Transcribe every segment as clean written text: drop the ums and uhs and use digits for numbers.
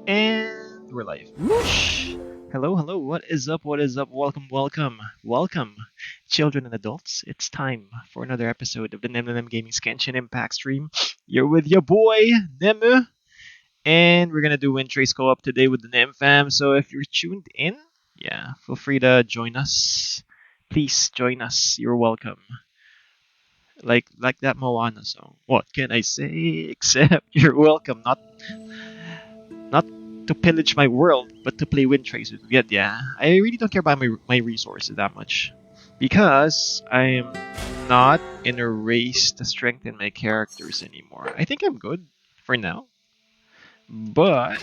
And we're live. Whoosh! Hello, hello. What is up? What is up? Welcome, welcome, welcome, children and adults. It's time for another episode of the NemFam Gaming's Genshin Impact stream. You're with your boy Nemu, and we're gonna do WINDTRACE co-op today with the NemFam. So if you're tuned in, yeah, feel free to join us. Please join us. You're welcome. Like that Moana song. What can I say except you're welcome? Not to pillage my world, but to play WINDTRACE with Viet. Yeah, I really don't care about my resources that much because I'm not in a race to strengthen my characters anymore. I think I'm good for now, but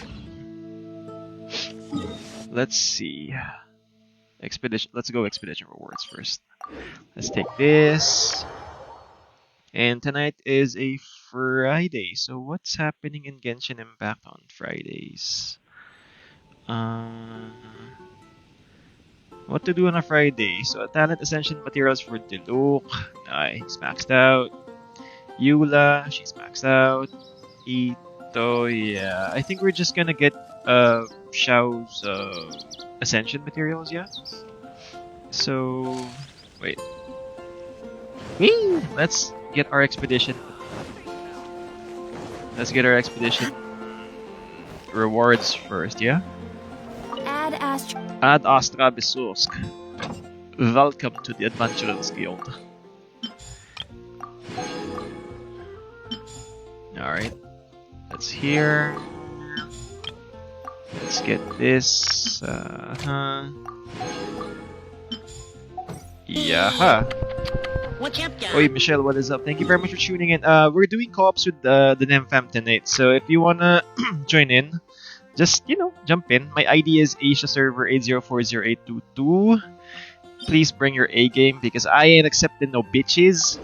let's see. Expedition. Let's go expedition rewards first. Let's take this. And tonight is a Friday, so what's happening in Genshin Impact on Fridays? What to do on a Friday? So talent ascension materials for Diluc. Nice, maxed out. Eula, she's maxed out. Ito, yeah. I think we're just gonna get Xiao's ascension materials, yeah? So, wait. Whee! Let's get our expedition. Let's get our expedition rewards first, yeah? Ad Astra Besursk. Welcome to the Adventurers Guild. Alright. Let's hear. Let's get this. Yaha. What's up, Doc? Oi, Michelle, what is up? Thank you very much for tuning in. We're doing co-ops with the NemFam tonight, so if you wanna join in, just jump in. My ID is Asia server 8040822. Please bring your A game because I ain't accepting no bitches.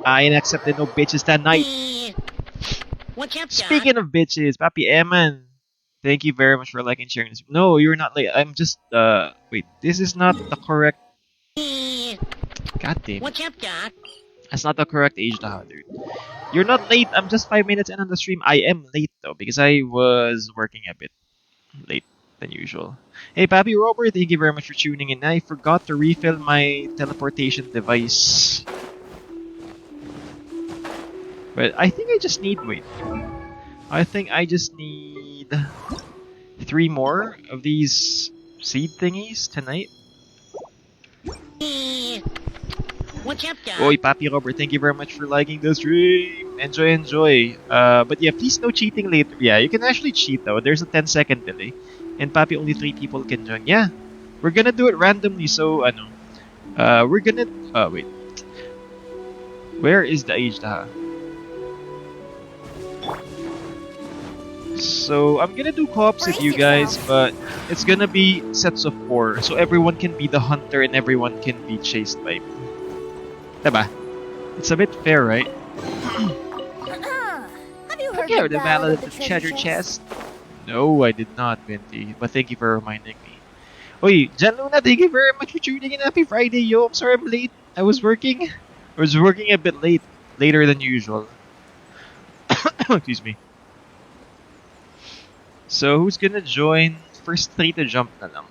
I ain't accepting no bitches tonight. What's up, Doc? Speaking of bitches, Papi Eman, thank you very much for liking and sharing this. No, you're not late. I'm just wait. This is not the correct. God damn. What's up, Doc? That's not the correct age, dude. You're not late. I'm just 5 minutes in on the stream. I am late though because I was working a bit late than usual. Hey, Papi Robert, thank you very much for tuning in. I forgot to refill my teleportation device. But I think I just need, wait. I think I just need 3 more of these seed thingies tonight. What's up, Doc? Oi, Papi Robert, thank you very much for liking the stream. Enjoy, enjoy. But yeah, please no cheating later. Yeah, you can actually cheat though. There's a 10-second delay. And Papi, only 3 people can join. Yeah, we're gonna do it randomly, so we're gonna, wait. Where is the age daha? So I'm gonna do co-ops with you guys, but it's gonna be sets of 4, so everyone can be the hunter and everyone can be chased by me. Diba? It's a bit fair, right? Have you heard The Ballad of the Treasure Chest? No, I did not, Venti, but thank you for reminding me. Oi, Jan Luna, thank you very much for tuning in. Happy Friday, yo. I'm sorry I'm late. I was working a bit late, later than usual. Excuse me. So who's gonna join? First 3 to jump na lang.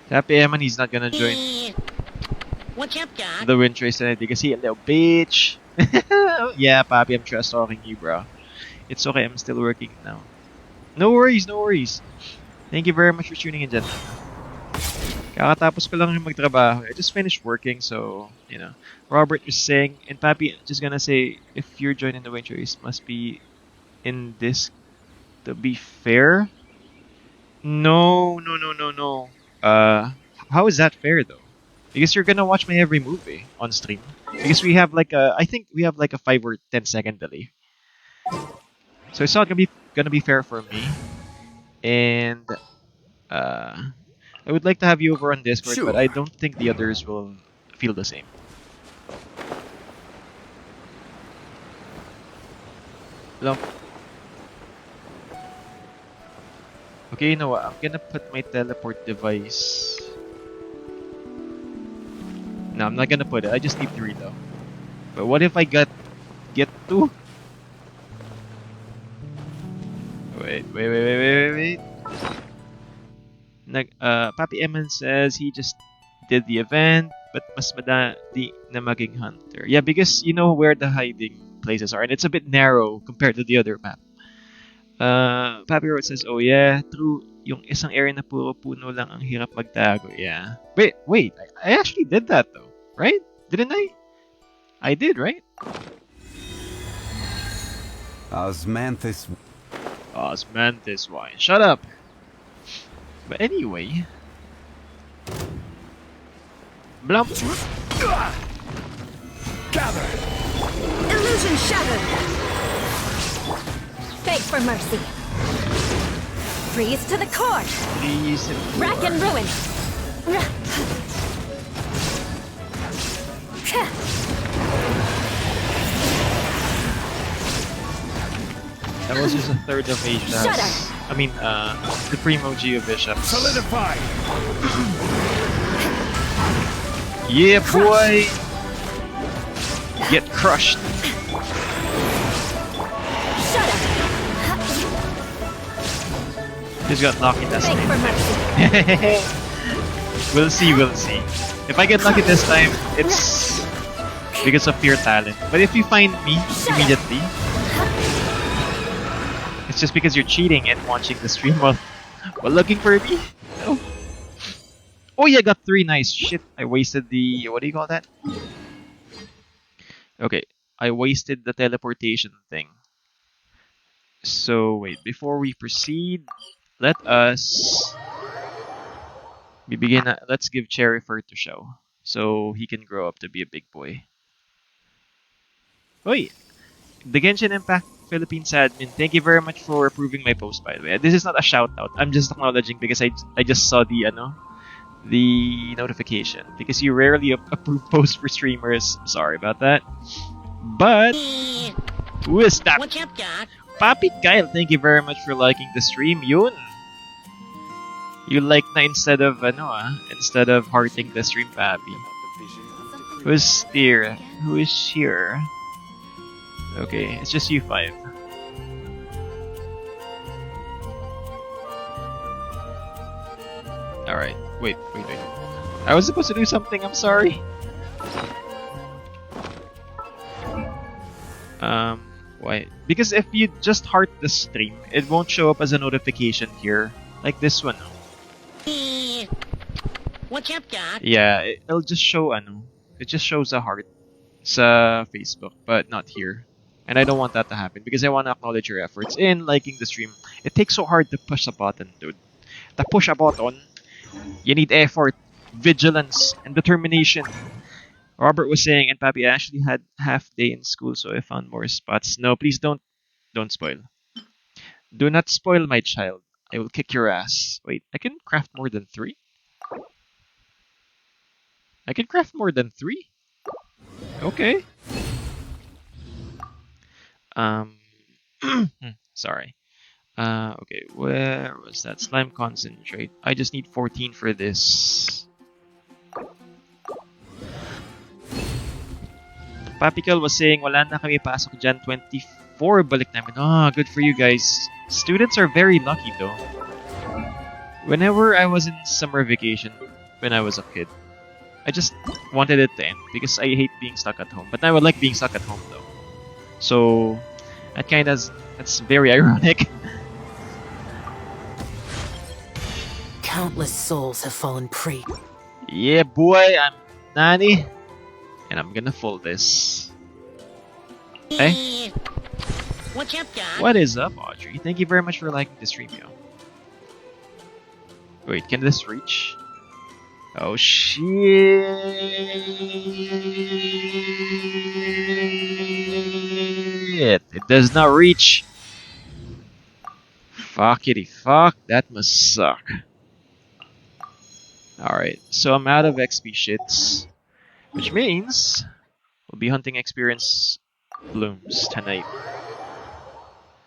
Happy Eman, he's not gonna join What's up, Doc? the WINDTRACE tonight because he a little bitch. Yeah, Papi, I'm trust talking you, bro. It's okay, I'm still working now. No worries, no worries. Thank you very much for tuning in, gentlemen. Kakatapos ko lang yung magtrabaho. I just finished working, so, Robert is saying, and Papi, just gonna say, if you're joining the WINDTRACE, must be in this to be fair. No. How is that fair though? Because you're gonna watch my every movie on stream. Because we have I think we have like a 5 or 10-second delay. So it's not gonna be fair for me. And I would like to have you over on Discord, Sure. but I don't think the others will feel the same. Hello? Okay, you know what? I'm gonna put my teleport device. No, I'm not gonna put it. I just need 3 though. But what if I get 2? Wait. Papi Eman says he just did the event, but mas madali na maging hunter. Yeah, because you know where the hiding places are, and it's a bit narrow compared to the other map. Papi Road says, oh yeah, true. Yung isang area na puro puno lang ang hirap magtago. Yeah. Wait. I actually did that though, right? Didn't I? I did, right? Osmanthus wine. Shut up. But anyway. Blump. gather. Illusion shattered. Beg for mercy. Freeze to the core. Please. Rack and ruin. That was just a third of Asia's. I mean, the Primo Geo Bishop. Solidify. Yeah, boy! Get crushed. Shut up. Just got lucky this Beg for time. mercy. We'll see. If I get lucky this time, it's because of pure talent. But if you find me immediately, it's just because you're cheating and watching the stream while looking for me. No. Oh yeah, got 3 nice. Shit, I wasted the... What do you call that? Okay, I wasted the teleportation thing. So wait, before we proceed, let us... Let's give Cherry Fur to show. so he can grow up to be a big boy. Oi, the Genshin Impact Philippines admin, thank you very much for approving my post, by the way. This is not a shout out. I'm just acknowledging because I just saw the notification because you rarely approve posts for streamers. Sorry about that. But who is that? What's up, Doc? Papi Kyle, thank you very much for liking the stream. Yun. You like na instead of instead of hearting the stream, Papi. Who's there? Who is here? Okay, it's just you five. Alright, wait. I was supposed to do something, I'm sorry. Why? Because if you just heart the stream, it won't show up as a notification here. Like this one. What's up, Doc? Yeah, it'll just show it just shows a heart sa Facebook, but not here. And I don't want that to happen because I want to acknowledge your efforts in liking the stream. It takes so hard to push a button, dude. To push a button, you need effort, vigilance, and determination. Robert was saying, and Papi, I actually had half day in school, so I found more spots. No, please don't spoil. Do not spoil my child. I will kick your ass. Wait, I can craft more than 3? I can craft more than 3? Okay. Sorry. Okay, where was that? Slime concentrate. I just need 14 for this. Papikal was saying, wala na kami pasok dyan, 24 balik namin. Ah, good for you guys. Students are very lucky though. Whenever I was in summer vacation, when I was a kid, I just wanted it to end because I hate being stuck at home. But now I like being stuck at home though. So, that's very ironic. Countless souls have fallen prey. Yeah, boy, I'm Nani. And I'm gonna fold this. Hey? What's up, Doc? What is up, Audrey? Thank you very much for liking the stream, yo. Wait, can this reach? Oh, shit. It does not reach. Fuckity fuck. That must suck. Alright, so I'm out of XP shits. Which means we'll be hunting experience blooms tonight.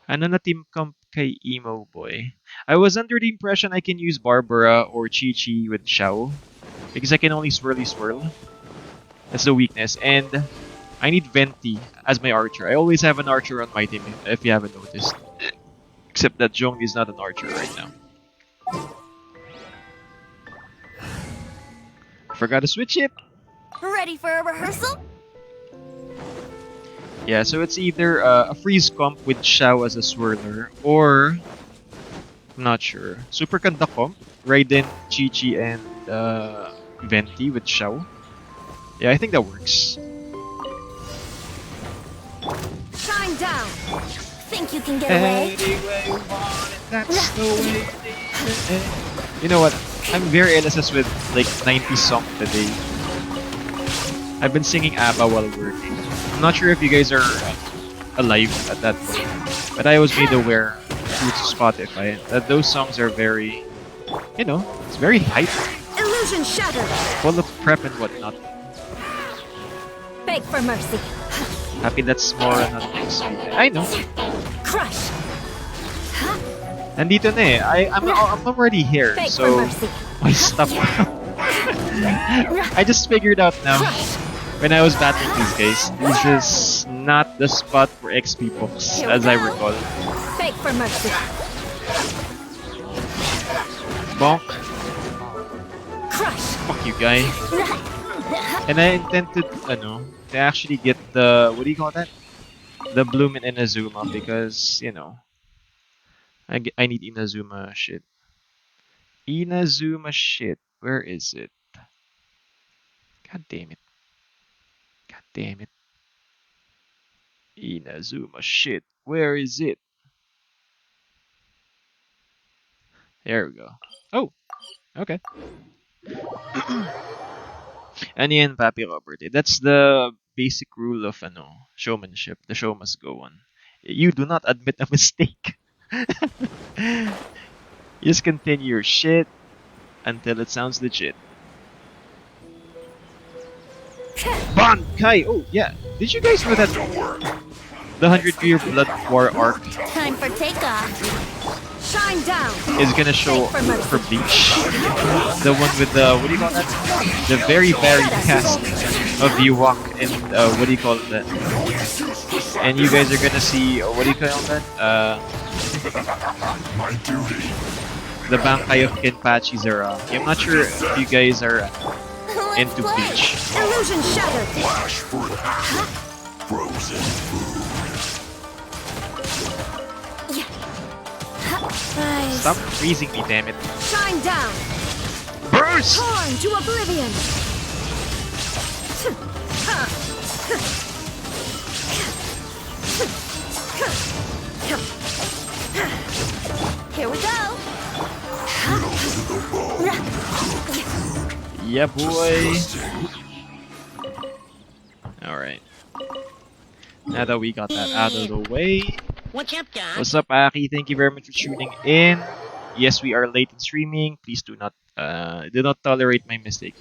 Ano na team comp kay Emo Boy? I was under the impression I can use Barbara or Chi-Chi with Xiao. Because I can only swirly swirl. That's the weakness. And I need Venti as my archer. I always have an archer on my team if you haven't noticed. Except that Zhong is not an archer right now. Forgot to switch it. Ready for a rehearsal? Yeah, so it's either a freeze comp with Xiao as a swirler, or I'm not sure. Super Kanda comp, Raiden, Chi-Chi, and Venti with Xiao. Yeah, I think that works. Shine down. Think you can get away? That's the way. You know what? I'm very LSS with like 90 songs today. I've been singing ABBA while working. I'm not sure if you guys are alive at that point, but I was made aware through Spotify that those songs are very, it's very hype, Illusion shattered. full of prep and whatnot. Beg for mercy. Happy that's more on next week. I know. Crush. Nandito na eh. I'm already here, Beg for so mercy. why stop? I just figured out now. Crush. When I was battling these guys, this is not the spot for XP books, as I recall. Beg for mercy. Bonk. Crush. Fuck you, guy. And I intend to actually get the, what do you call that? The Bloom in Inazuma, because, I need Inazuma shit. Inazuma shit. Where is it? God damn it. God damn it. Inazuma shit. Where is it? There we go. Oh, okay. Ano yan, Papi Robert? That's the basic rule of showmanship. The show must go on. You do not admit a mistake. You just continue your shit until it sounds legit. Bon Kai! Oh, yeah. Did you guys know that the 100-year Blood War arc Time for takeoff. Shine down. is gonna show for Bleach? The one with the, what do you call that? The very varied cast of Ewok and, what do you call that? And you guys are gonna see, what do you call that? The Bankai of Kenpachi Zera. I'm not sure if you guys are into Bleach. Illusion shattered. Nice. Stop freezing me, damn it. Shine down. Burst! Torn to oblivion. Here we go. Yeah, boy. Alright. Now that we got that out of the way. What's up, Doc? What's up, Aki? Thank you very much for tuning in. Yes, we are late in streaming. Please do not tolerate my mistake.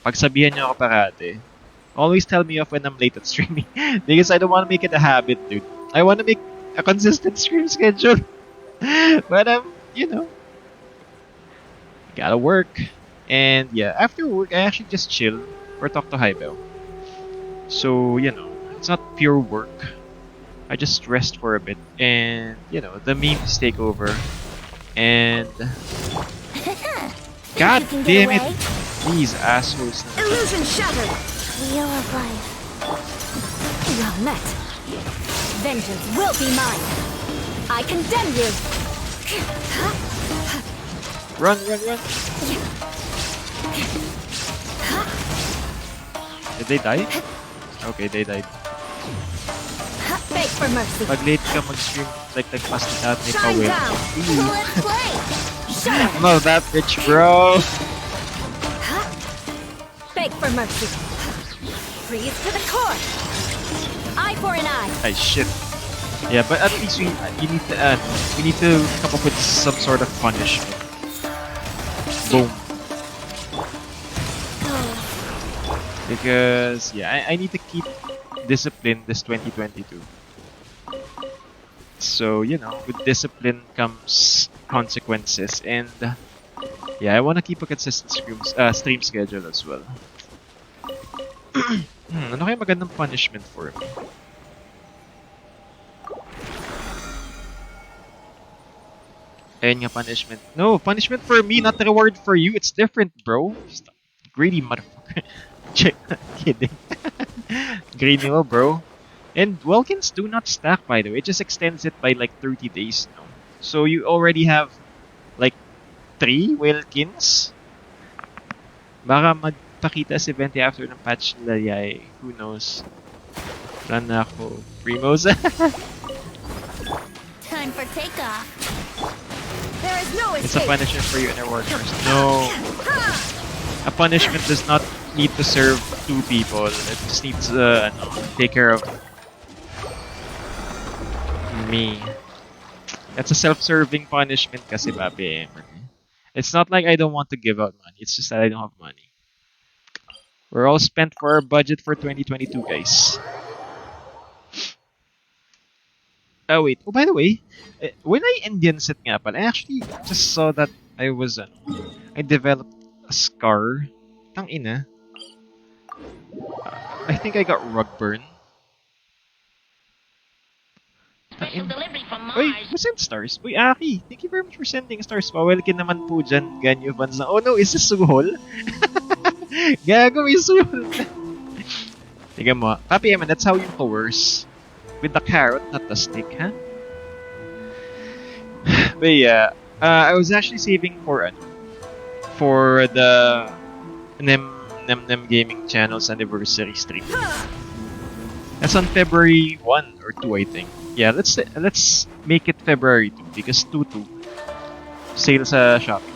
Pagsabihan niyo ako parate. Always tell me off when I'm late at streaming. Because I don't want to make it a habit, dude. I want to make a consistent stream schedule. But gotta work. And yeah, after work, I actually just chill or talk to Hybel. So, it's not pure work. I just rest for a bit. And, the memes take over. And... God You can get damn it! away? These assholes. Illusion shattered. Wheel of life. Well met. Vengeance will be mine. I condemn you. Run, run, run! Did they die? Okay, they died. Beg for mercy. Pag late ka mag-stream, like nagpas na natin pa Shine will. down. Let's play. Shut up. I'm not that rich, bro! Beg for mercy. Freeze to the core. Eye for an eye. Ay, shit. Yeah, but at least we need to come up with some sort of punishment. Boom. Because, yeah, I need to keep discipline this 2022. So, with discipline comes consequences. And, yeah, I want to keep a consistent stream schedule as well. Ano kaya magandang punishment for me? Ayun nga, punishment. No, punishment for me, not reward for you. It's different, bro. Stop. Greedy motherfucker. Kidding. Greedy mo, bro. And Welkins do not stack, by the way. It just extends it by like 30 days now. So you already have like 3 Welkins. Baka magpakita si Venti after ng patch nila, yay. Who knows? Run na ako. Primos. Time for takeoff. There is no It's a escape. punishment for you and your workers. No. A punishment does not need to serve 2 people. It just needs to take care of me. That's a self-serving punishment kasi, papi. It's not like I don't want to give out money. It's just that I don't have money. We're all spent for our budget for 2022, guys. Oh, wait. Oh, by the way, when I Indian set nga pala, I actually just saw that I developed a scar. Tangina. I think I got rug burn. Special delivery from Uy, Mars. who sent stars? Uy, Aki, thank you very much for sending stars. Pawelkin naman po dyan, ganyo fans na. Oh no, is this suhol? Gago, may suhol. Tiga mo. Papi Eman, that's how you coerce. With the carrot, not the stick, huh? But yeah, I was actually saving for the NemFam Gaming channel's anniversary stream. That's on February 1 or 2, I think. Yeah, let's make it February 2 because 2/2 sale sa Shopee.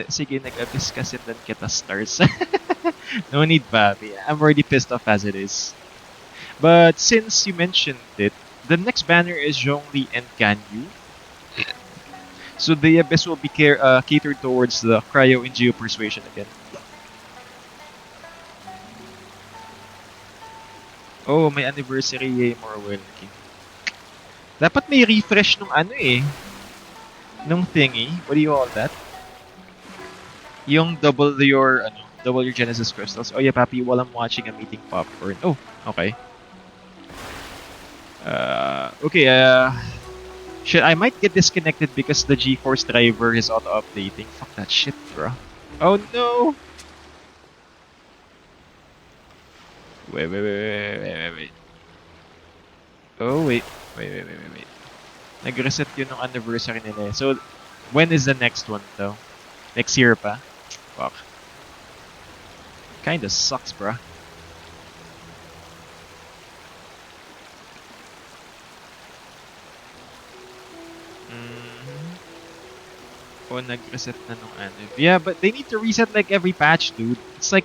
Sige, nag-abyss kasi dan kita stars. No need, Bobby. I'm already pissed off as it is. But since you mentioned it, the next banner is Zhongli and Ganyu. So the abyss will be catered towards the cryo and geo persuasion again. Oh, may anniversary more King. Dapat may refresh nung ano eh. Nung thingy. What do you call that? Yung double your Genesis crystals. Oh yeah, papi, while I'm watching, I'm eating popcorn. Oh, okay. Okay, shit, I might get disconnected because the GeForce driver is auto-updating. Fuck that shit, bro. Oh no! Wait. Oh, wait. Nag-reset yun ng anniversary nila. So, when is the next one, though? Next year pa? Fuck. Kinda sucks, bro. Oh, nag-reset na nung anniv. Yeah, but they need to reset like every patch, dude. It's like,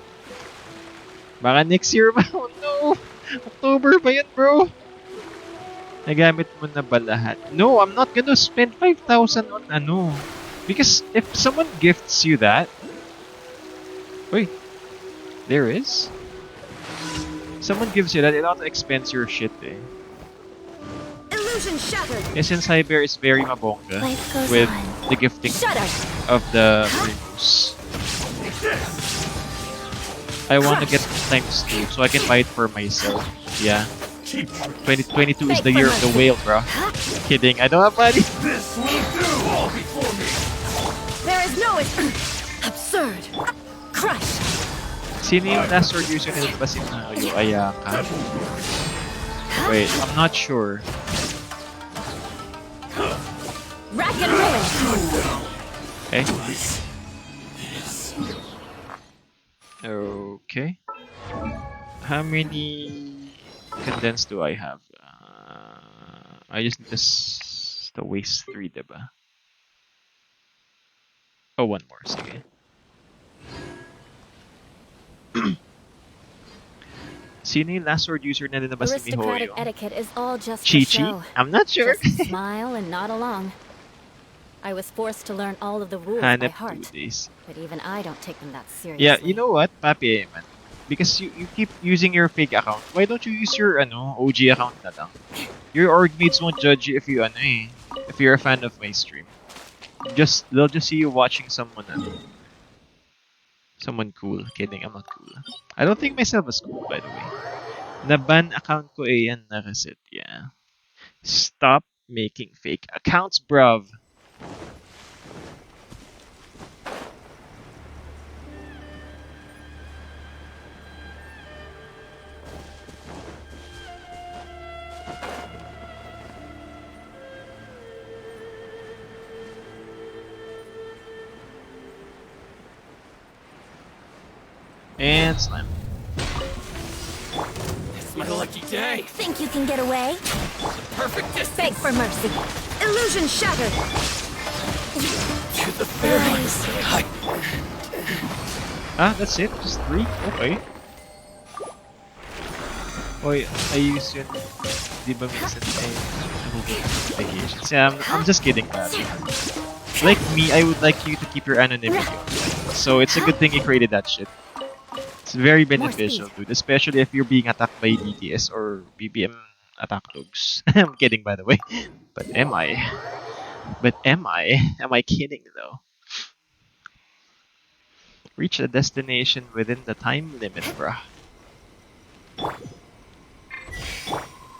baka next year ba? Oh no! October ba yan, bro? Nagamit mo na ba lahat? No, I'm not gonna spend 5,000 on ano. Because if someone gifts you that... Wait. There is? Someone gives you that, it auto-expense your shit eh. Illusion shattered. Since Cyber is very mabongga Life goes with on. the gifting Shudder. of the Primus. I want to get times 2 so I can buy it for myself. Yeah. 2022 is the year of the whale, bro. Kidding, I don't have money. There is no absurd. Crush. Sino yung last sword user nila ba si Mario Ayaka? Wait, I'm not sure. Rack and ruin. Okay. Okay. How many condensed do I have? I just need to waste 3, diba? Oh, one more. Sige. Sino yung last sword user na din na ba si Aristocratic Mihoyo? etiquette is all just Chi for show. I'm not sure. Just smile and nod along. I was forced to learn all of the rules by Hanap heart, 2 days. but even I don't take them that seriously. Yeah, you know what, Papi man? Because you keep using your fake account, why don't you use your OG account na lang? Your org mates won't judge you if you if you're a fan of my stream. They'll just see you watching someone someone cool. Kidding, I'm not cool. I don't think myself as cool, by the way. Naban account ko eh yan na-reset, yeah. Stop making fake accounts, bruv. And slam. It's my lucky day. Think you can get away? Perfect distance. Beg for mercy. Illusion shattered. To the very Nice. high. Ah, that's it? Just 3? Okay. Oy, ayos yun. Di ba minsan vacations? Yeah, I'm just kidding, man. Like me, I would like you to keep your anonymity. So it's a good thing you created that shit. It's very beneficial, dude. Especially if you're being attacked by DTS or BBM attack dogs. I'm kidding, by the way. But am I? Am I kidding, though? Reach the destination within the time limit, bruh.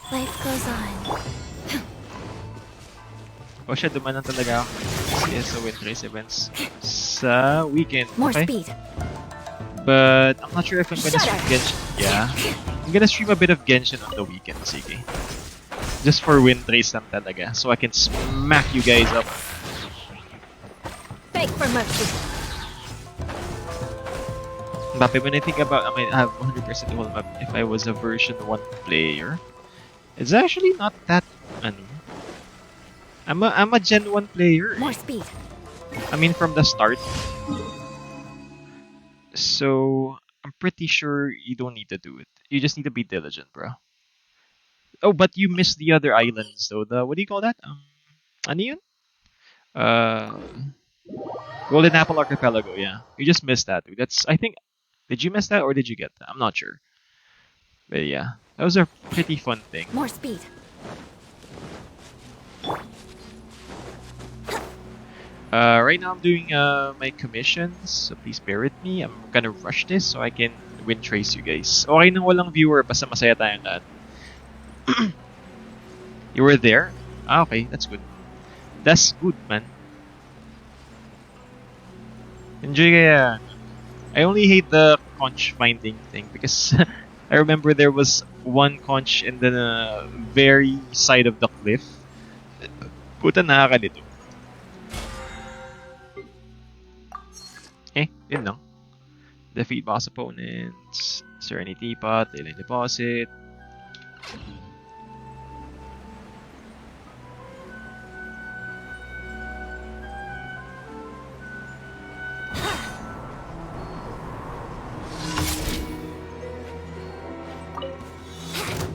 Life goes on. O siya, dumanan talaga ako CS sa WINDTRACE events sa weekend. More Okay? speed. But I'm not sure if I'm gonna stream Genshin. Yeah. I'm gonna stream a bit of Genshin on the weekend, sige. Just for WINDTRACE lang talaga. So I can smack you guys up. Beg for mercy. But when I think about, I mean, I have 100% the whole map if I was a version 1 player. It's actually not that, ano. I'm a Gen 1 player. More speed. I mean, from the start. So I'm pretty sure you don't need to do it. You just need to be diligent, bro. Oh, but you missed the other islands though. The what do you call that? Ano yun? Uh, Golden Apple Archipelago. Yeah, you just missed that, dude. That's I think. Did you miss that or did you get that? I'm not sure. But yeah, that was a pretty fun thing. More speed. Right now I'm doing my commissions, so please bear with me. I'm gonna rush this so I can WINDTRACE you guys. Okay nang walang viewer, basta masaya tayong lahat. You were there? Ah, okay, that's good. That's good, man. Enjoy kaya. I only hate the conch finding thing because I remember there was one conch in the very side of the cliff. Puta nakakalito. Yun lang. Defeat boss opponents. Serenity Pot, Alien Deposit.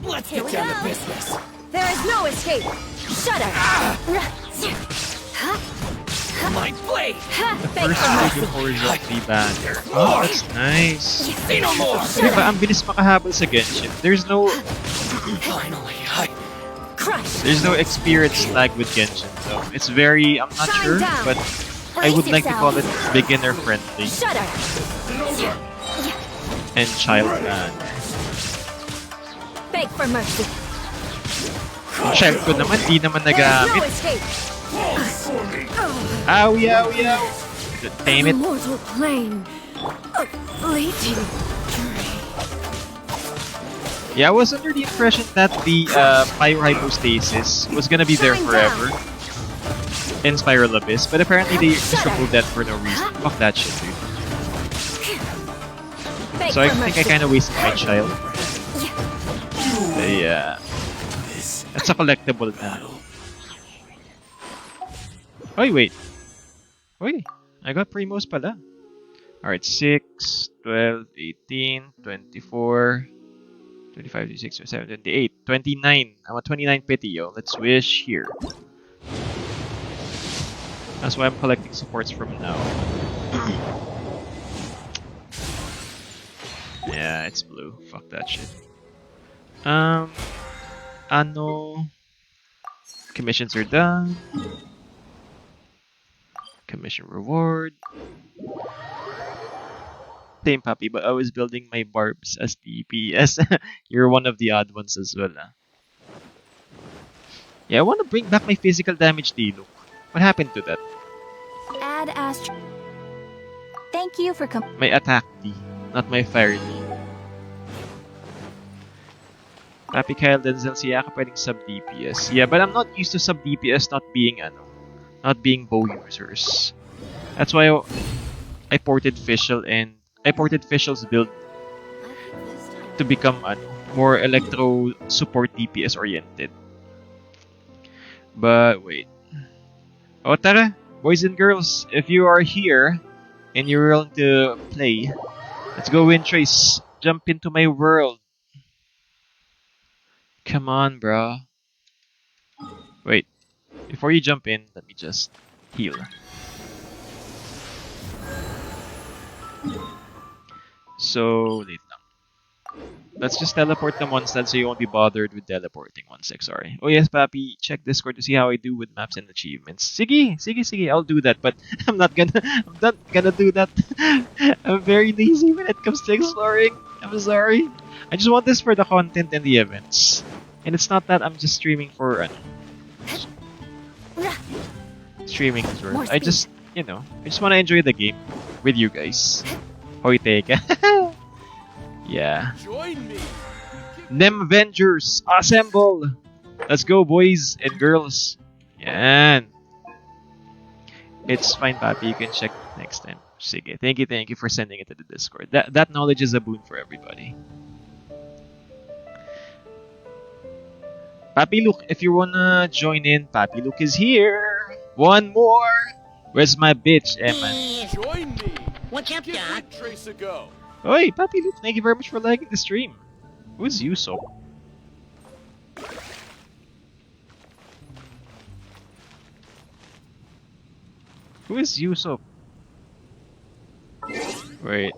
Let's Here get we down go. to business. There is no escape. Shudder. My blade. Beg First for mercy. before the banner. Oh, that's nice. Say no more. Diba, ang bilis makahabol sa Genshin. There's no Finally, Crush. experience lag with Genshin, so it's very I'm not Shine sure, down. but I would like to call it yourself. beginner friendly Shudder. and child friendly. Beg for mercy. Yung child ko naman, di naman There is no nagamit. escape. Owie, owie, owie. Damn it. Mortal plane. Fleeting. Yeah, I was under the impression that the Pyro Hypostasis was gonna be there Shine forever in Spiral Abyss, but apparently they just removed that for no reason. Fuck that shit, dude. Beg So I for think I mercy. kinda wasted my child. Yeah. That's a collectible na. Oy, wait. Oy, I got Primos pala. Alright, 6, 12, 18, 24, 25, 26, 27, 28, 29. I'm a 29 pity, yo. Let's wish here. That's why I'm collecting supports from now. Yeah, it's blue. Fuck that shit. Ano? Commissions are done. Commission reward. Same puppy, but I was building my barbs as DPS. You're one of the odd ones as well. Yeah, I want to bring back my physical damage Dilo. What happened to that? Add Astro. Thank you for My attack D, not my fire D. Papi Kyle Denzel siya ka pwedeng sub DPS. Yeah, but I'm not used to sub DPS not being not being bow users. That's why I ported Fischl and I ported Fischl's build to become more electro support DPS oriented. But wait. Oh tara, boys and girls, if you are here and you're willing to play, let's go WINDTRACE. Jump into my world. Come on, bro. Wait. Before you jump in, let me just heal. So, wait lang. Let's just teleport them one side so you won't be bothered with teleporting one sec, sorry. Oh yes, Papi, check Discord to see how I do with maps and achievements. Sige, I'll do that, but I'm not gonna do that. I'm very lazy when it comes to exploring. I'm sorry. I just want this for the content and the events. And it's not that I'm just streaming for streaming for. I just I just want to enjoy the game with you guys. Hoy teka. Yeah. Join me. NemVengers, assemble! Let's go, boys and girls. Yan. It's fine, Papi. You can check next time. Sige. Thank you for sending it to the Discord. That knowledge is a boon for everybody. Papi Luke, if you wanna join in, Papi Luke is here. One more. Where's my bitch, Emma? Join me. What's up, Give Doc? WINDTRACE a go. Oi, Papi Luke, thank you very much for liking the stream. Who's Yusop? Who is Yusop? Wait.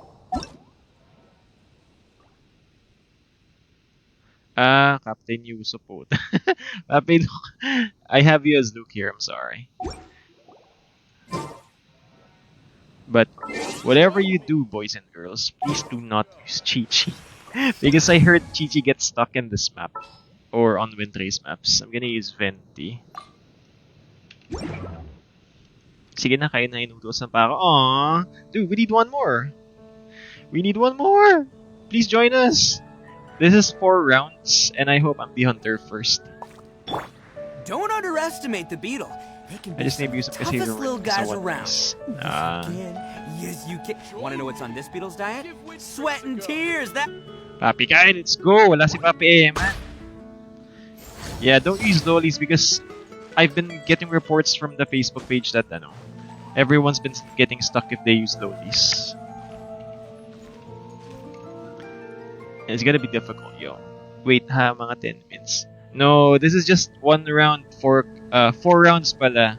Ah, Captain Yusop. Papi Luke, I have you as Luke here, I'm sorry. But whatever you do, boys and girls, please do not use Chi-Chi. Because I heard Chi-Chi gets stuck in this map. Or on WINDTRACE maps. I'm gonna use Venti. Sige na, kayo na inutosan pa ako. Aww! Dude, we need one more! We need one more! Please join us! This is 4 rounds, and I hope I'm the hunter first. Don't underestimate the beetle. They can I be just some named Yusuf kasi toughest you're little guys around. Ah. Yes, you can. Want to know what's on this beetle's diet? Sweat and tears. That. Papi Kyle, let's go! Wala si Papi man. Yeah, don't use lollies because I've been getting reports from the Facebook page that everyone's been getting stuck if they use lollies. And it's gonna be difficult, yo. Wait, mga 10 minutes. No, this is just 1 round for 4 rounds pala.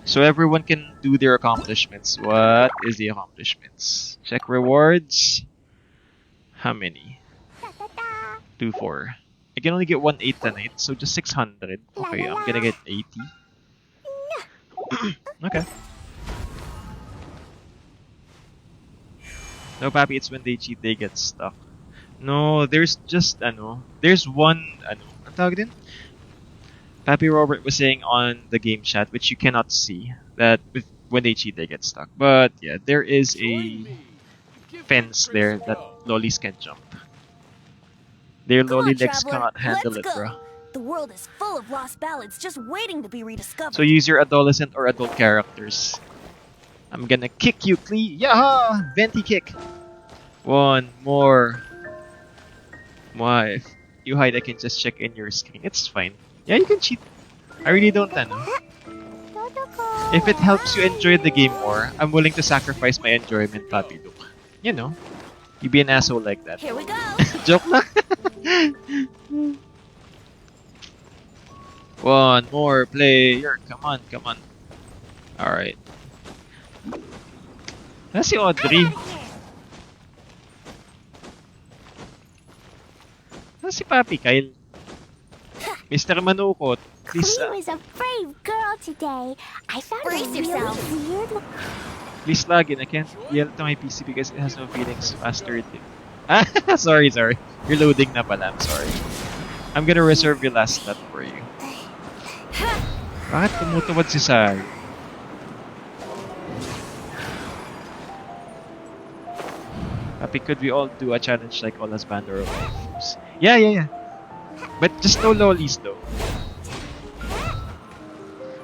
So everyone can do their accomplishments. What is the accomplishments? Check rewards. How many? 2, 4. I can only get 1 8 tonight, so just 600. Okay, I'm gonna get 80. Okay. No, Papi, it's when they cheat, they get stuck. No, there's just, there's one, ang tawag din? Papi Robert was saying on the game chat, which you cannot see, that when they cheat, they get stuck. But, yeah, there is a fence there that lollies can jump. Their lolly legs cannot handle it, bro. The world is full of lost ballads just waiting to be rediscovered. So use your adolescent or adult characters. I'm gonna kick you, Klee. Yaha! Venti kick. 1 more. Why? If you hide, I can just check in your screen. It's fine. Yeah, you can cheat. I really don't know. If it helps you enjoy the game more, I'm willing to sacrifice my enjoyment, Papi Luke. You know, you be an asshole like that. Here we go. Joke lang. 1 more player. Come on, come on. Alright. That's si Audrey. That's si Papi Kyle. Mr. Manukot. Please, Cleo is a brave girl today. I found Brace yourself. Weird. Please log in. I can't yell to my PC because it has no feelings faster. Ah, sorry. You're loading na pala. I'm sorry. I'm gonna reserve your last slot for you. Bakit tumutuwad si Sari? Papi, could we all do a challenge like Ola's Band or Waifus? Yeah. But just no lollies though.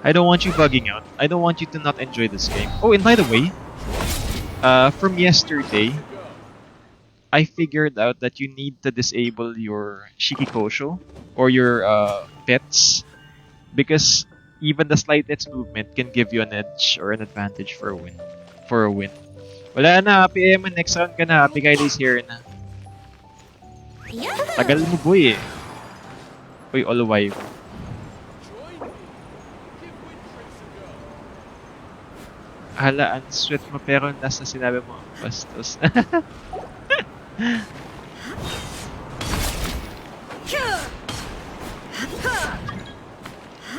I don't want you bugging out. I don't want you to not enjoy this game. Oh, and by the way, from yesterday, I figured out that you need to disable your Shikikosho or your pets because even the slightest movement can give you an edge or an advantage for a win. Wala na, Happy Emma, next round ka na. Happy Kyle is here na. Tagal mo, boy eh. Uy, all wife. Hala, ang sweet mo pero nasa sinabi mo ang bastos.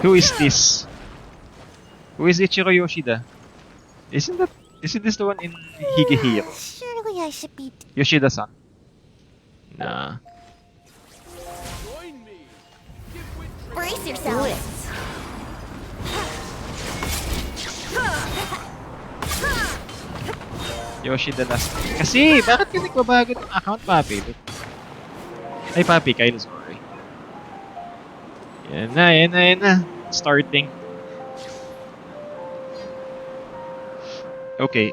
Who is this? Who is Ichiro Yoshida? Isn't this the one in Higehiro? Surely I should be. Yoshida-san? Nah. Brace yourself. Yoshida last. Kasi, bakit ka nagbabago ng account, Papi? Ay, Papi, Kyle, sorry. Yan na. Starting. Okay.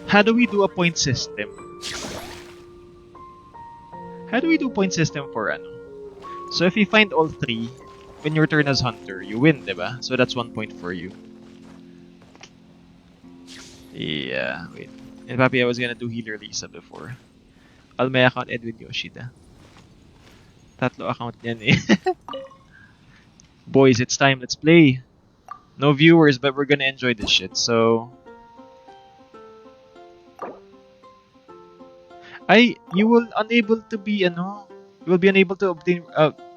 How do we do a point system? How do we do point system for ano? So if you find all 3, when your turn as Hunter, you win, diba? So that's 1 point for you. Yeah, wait. And Papi, I was gonna do Healer Lisa before. All my account Edwin Yoshida. Tatlo account yan eh. Boys, it's time. Let's play. No viewers, but we're gonna enjoy this shit, so... You will unable to be, you will be unable to obtain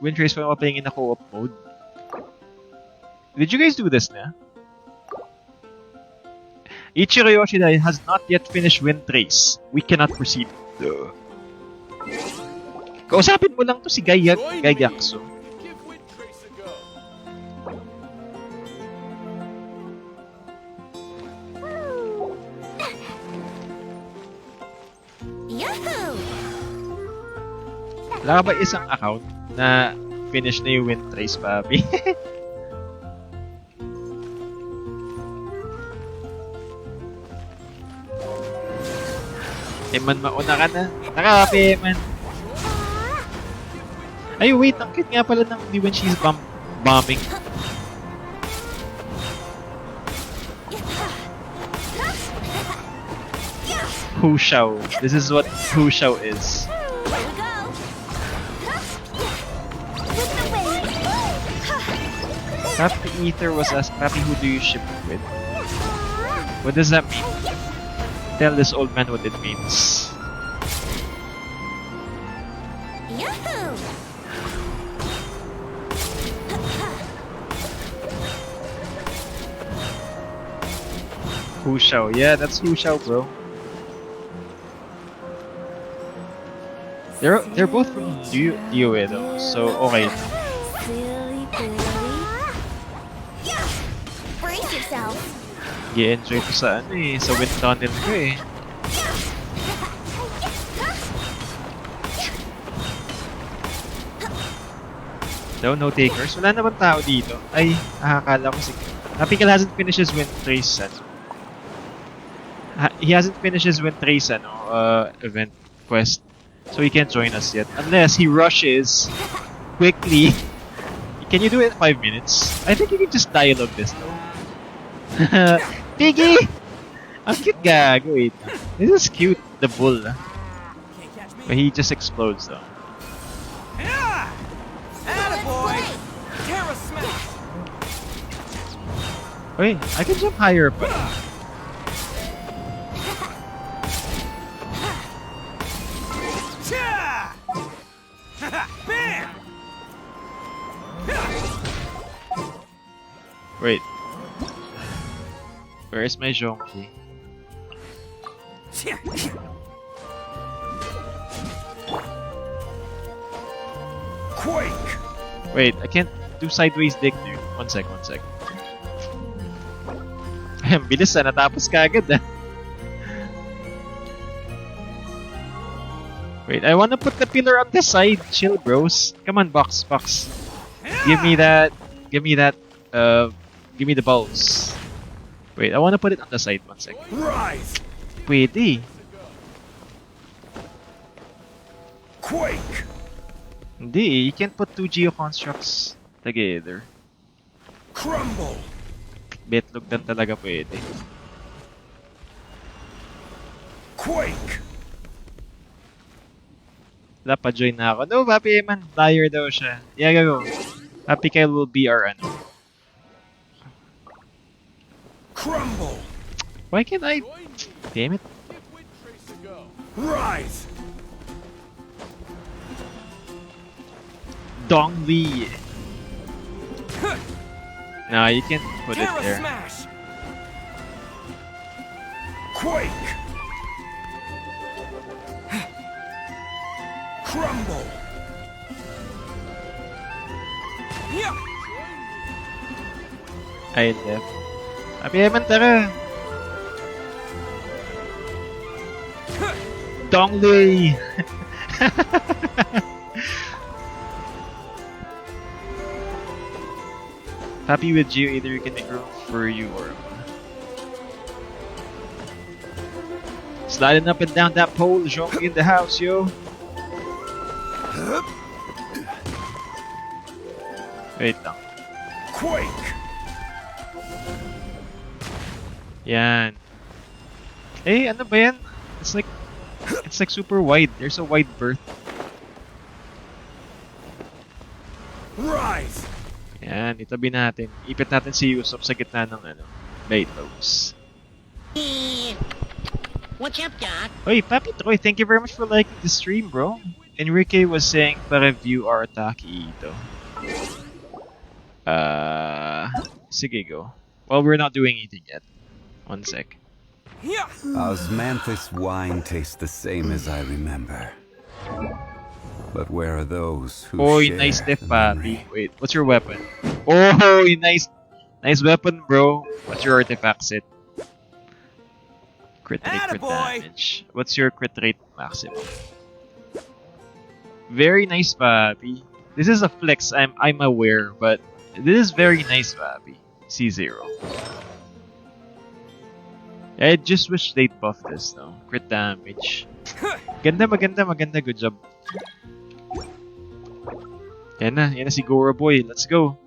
WINDTRACE when playing in a co-op mode. Did you guys do this na? Ichiro Yoshida has not yet finished WINDTRACE. We cannot proceed. Kausapin mo lang to si Gayakso. Give WINDTRACE a go. Yahoo! Wala ka ba isang account na finish na yung WINDTRACE, papi? Man, mauna ka na. Nakapi, man. Ay, wait. Ang cute nga pala ng when she's bombing. Hu Shao. This is what Hu Shao is. Here we go. With the wind. Papi Ether was asked, Papi, who do you ship with? What does that mean? Tell this old man what it means. Yahoo! Hu Shao. Yeah, that's Hu Shao, bro. They're both from DOA though, so okay. Silly Billy. Brace yourself. I-enjoy ko sa sa wind tunnel ko eh. No takers. Wala naman tao dito. Ay, akala ko sige. Napikal hasn't finished his WINDTRACE he hasn't finished his WINDTRACE event quest. So he can't join us yet. Unless he rushes quickly. Can you do it in 5 minutes? I think you can just dialogue this though. Piggy! Ang cute gago, wait. This is cute, the bull. But he just explodes though. Yeah! Attaboy! Terra smash! Wait, I can jump higher but... Cha! Bam! Wait. Where is my Jonki? Quake! Wait, I can't do sideways dick, dude. One sec. Ang bilis natapos ka agad ah. Wait, I wanna put the pillar on the side. Chill, bros. Come on, box. Give me that. Give me the balls. Wait, I wanna put it on the side. One sec. Rise! Pwede. Quake! Hindi, you can't put 2 geoconstructs together. Crumble! Betlog lang talaga pwede. Quake! Wala pa join na ako. No, Papi Eman, liar daw siya. Yeah, go. Papi Kyle will be our Crumble! Why can't I? Damn it. Give WINDTRACE a go. Rise! Dong Li. No, you can't put it Terra there. smash! Quake! Crumble! Yeah! I left. Papi Eman, tara. Dong Li. Happy with you, either you can make room for you or... Sliding up and down that pole, Jonky in the house, yo. Wait lang. Quake! Yan. Eh, ano ba yan? It's like super wide. There's a wide berth. Rise! Yan, itabi natin. Ipit natin si Usopp sa gitna ng ano, Lighthouse. Eh, what's up, Doc? Oy, Papi Troy, thank you very much for liking the stream, bro. Enrique was saying pa-review our Taki ito. Sige, go. Well, we're not doing anything yet. One sec. Osmanthus wine tastes the same as I remember. But where are those who Oy, share nice def, the Papi. memory? Wait, what's your weapon? Oh, nice weapon, bro. What's your artifact set? Crit rate, crit Attaboy! damage. What's your crit rate maximum? Very nice, Papi. This is a flex, I'm aware, but this is very nice, Papi. C0. I just wish they'd buff this, though. Crit damage. Maganda. Good job. Yan na si Gora Boy. Let's go.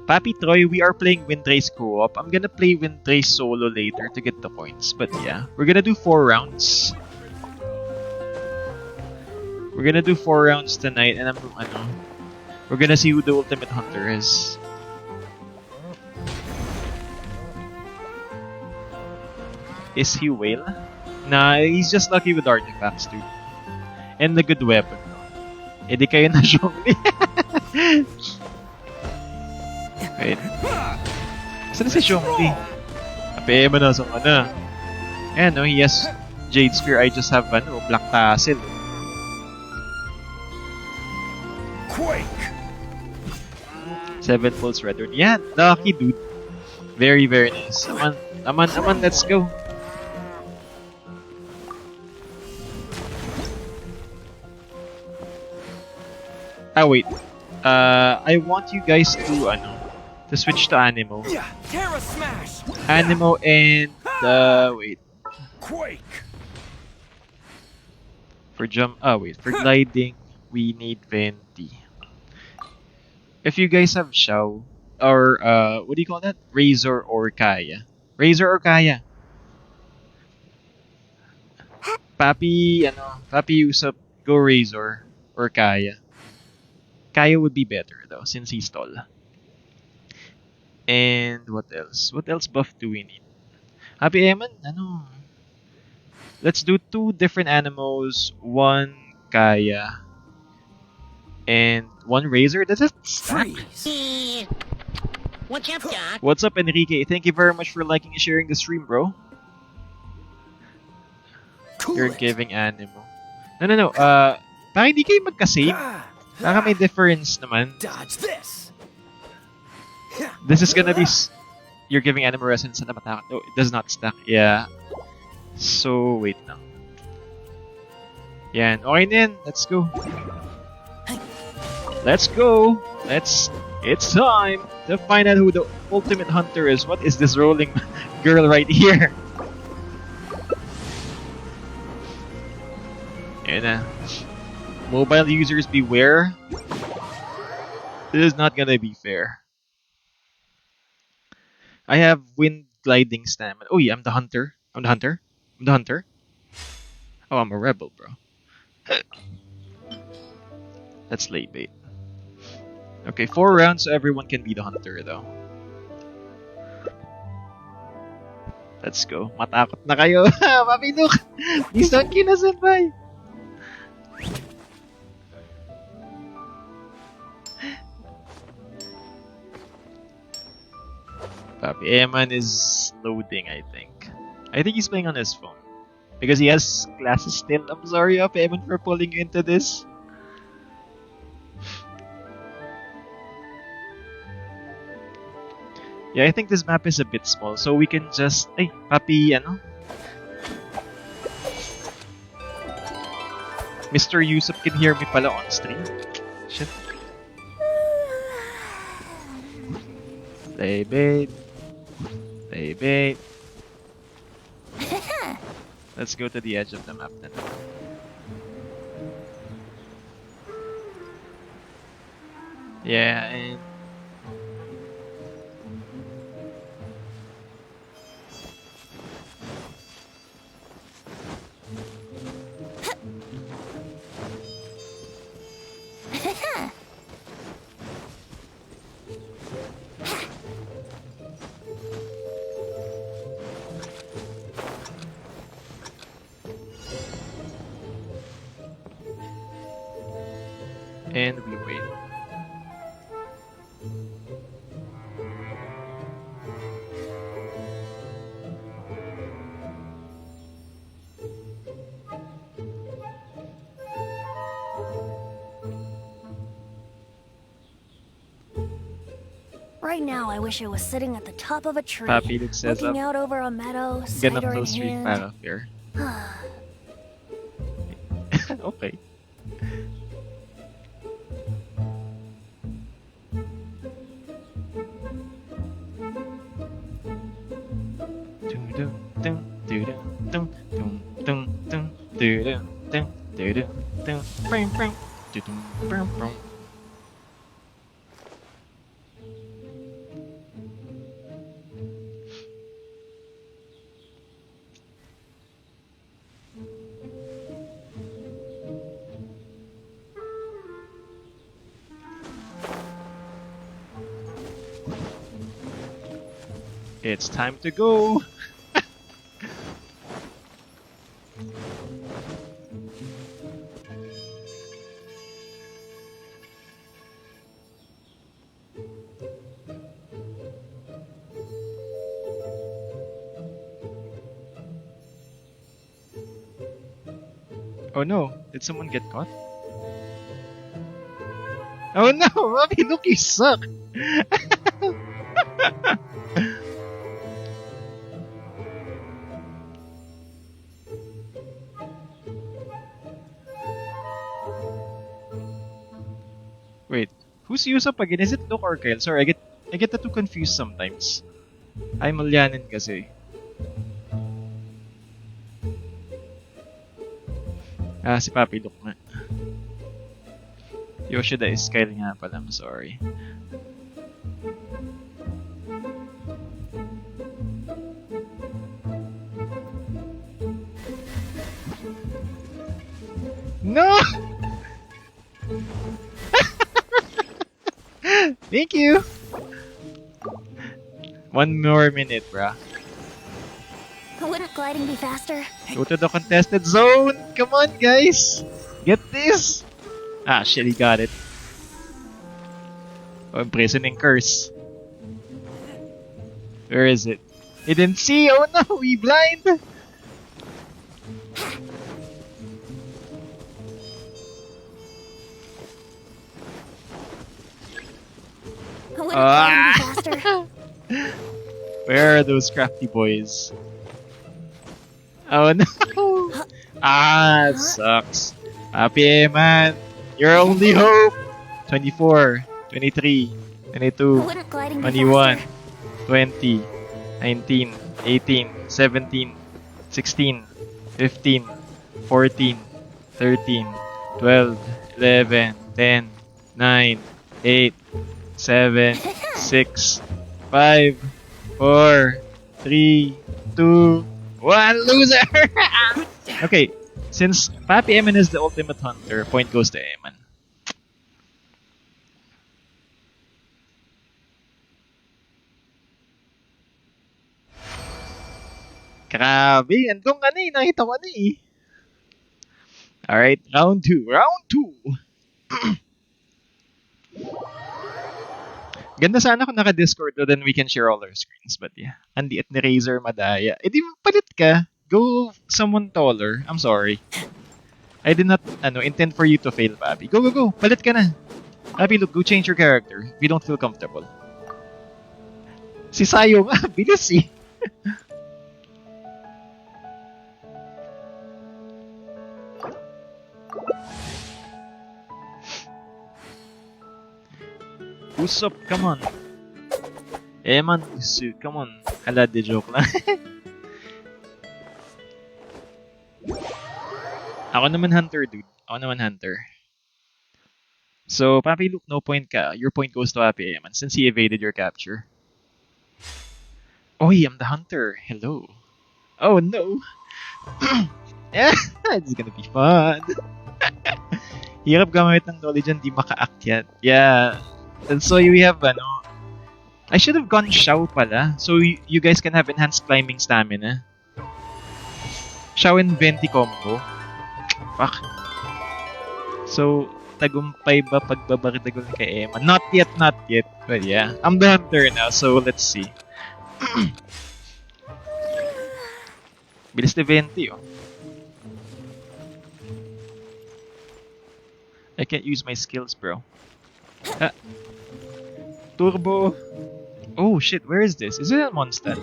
Papi Troy, we are playing WINDTRACE co-op. I'm gonna play WINDTRACE solo later to get the points. But yeah, we're gonna do 4 rounds. We're gonna do 4 rounds tonight, and we're gonna see who the ultimate hunter is. Is he whale? Nah, he's just lucky with artifacts, dude. And the good weapon. Eh di kayo na Zhongli. Wait. Saan si Zhongli? Ape, manasok ka na. Ayan, no, he has Jade Spear. I just have, Black Tassel. Quake! 7 pulse red rune. Yeah, lucky, dude. Very, very nice. Aman, let's go. Ah, wait. I want you guys to switch to Animo. Terra Smash! Animo and, wait. Quake! For gliding, we need Venti. If you guys have Shao, or, what do you call that? Razor or Kaya. Razor or Kaya? Papi Usopp, go Razor or Kaya. Kaya would be better though, since he's tall. And what else? What else buff do we need? Happy Eman, let's do 2 different animals, 1 Kaya, and 1 Razor. Does it stack? Eh, what's up, Doc? What's up, Enrique? Thank you very much for liking and sharing the stream, bro. You're giving Animo. No. Baka hindi kayo magka-same. Baka may difference naman. Dodge this! This is gonna be... You're giving Animo Resonance and attack. No, it does not stack. Yeah. So, wait now. Yan. Okay na yan. Let's go. It's time to find out who the ultimate hunter is. What is this rolling girl right here? Yan na. Mobile users beware. This is not gonna be fair. I have wind gliding stamina. Oh yeah, I'm the hunter. I'm the hunter. Oh, I'm a rebel, bro. That's late bait. Okay, 4 rounds so everyone can be the hunter though. Let's go. Matakot na kayo. Papi Luke! Please don't kill us, senpai! Papi Eman is loading, I think. I think he's playing on his phone. Because he has classes still. I'm sorry, Papi Eman, for pulling you into this. Yeah, I think this map is a bit small, so we can just... Ay, Papi, Mr. Yusuf can hear me pala on stream. Shit. Play bait. Let's go to the edge of the map then. Yeah, and we wait. Right now, I wish I was sitting at the top of a tree, Papi Luke says looking up. out over a meadow, Gonna cider in close streak hand. para fair. Okay. It's time to go. Oh no, did someone get caught? Oh no, Bobby, look, you suck. Wait, who's Yusuf again? Is it Luke or Kyle? Sorry, I get the two confused sometimes. I'm Malyanin kasi. Ah, si Papi Luke nga. Yoshida is Kyle nga pala, I'm sorry. No! Thank you! 1 more minute, bruh. Wouldn't gliding be faster? Go to the contested zone! Come on, guys! Get this! Ah, shit, he got it. Oh, imprisoning curse. Where is it? He didn't see! Oh no, we blind! Wouldn't gliding be faster? Where are those crafty boys? Oh no! Ah, it sucks. Happy man, your only hope. 24, 23, 22, Wouldn't gliding be 21, faster? 20, 19, 18, 17, 16, 15, 14, 13, 12, 11, 10, 9, 8, 7, 6, 5, 4, 3, 2, 1, loser! Okay, since Papi Eman is the ultimate hunter, point goes to Eman. Grabe, andun ka na eh, nakita ko na eh. Alright, round 2. Round 2! Ganda sana kung naka-Discord to, then we can share all our screens. But yeah, ang liit ni Razer madaya. Eh di palit ka. Go someone taller. I'm sorry. I did not intend for you to fail, Papi. Go, go, go. Palit ka na. Papi, look, go change your character if you don't feel comfortable. Si Sayo nga, bilis eh. Usop, come on. Eman, Usu, come on. Hala, de joke lang. Ako naman hunter, dude. Ako naman hunter. So, Papi Luke, no point ka. Your point goes to Happy Eman since he evaded your capture. Oh, I'm the hunter. Hello. Oh, no. Yeah, it's gonna be fun. Hirap gamit ng knowledge and di makaakyat. Yeah. And so we have, ano, I should have gone Shao pala. So you guys can have enhanced climbing stamina. Shao and Venti combo. Fuck. So, tagumpay ba pagbabarigol kay Emma? Not yet, not yet. But yeah, I'm the hunter now, so let's see. Bilis ni Venti, oh. I can't use my skills, bro. Ah. Turbo. Oh shit, where is this? Is it a monster?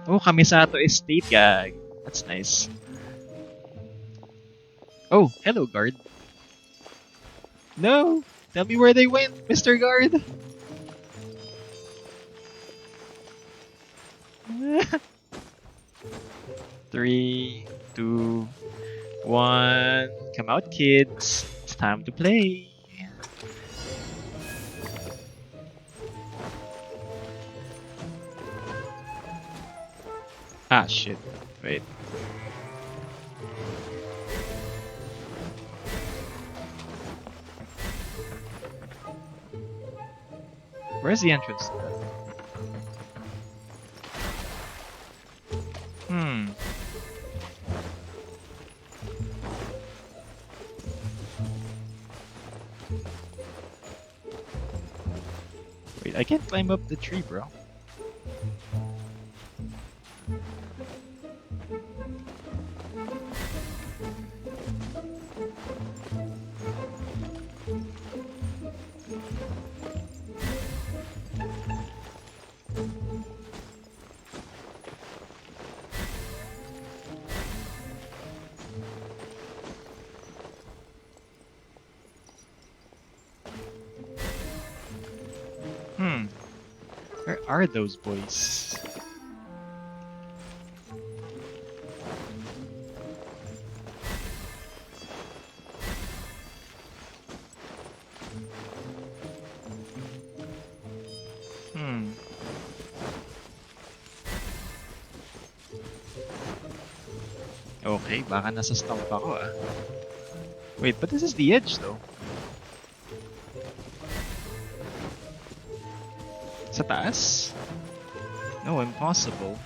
Oh, Kamisato Estate, gag. That's nice. Oh, hello, guard. No! Tell me where they went, Mr. Guard! Three, two, one. Come out, kids. It's time to play. Ah, shit. Wait. Where's the entrance? Hmm. Wait, I can't climb up the tree, bro. Where are those boys? Okay, baka nasa stump ako ah. Wait, but this is the edge though. Sa taas? No, impossible.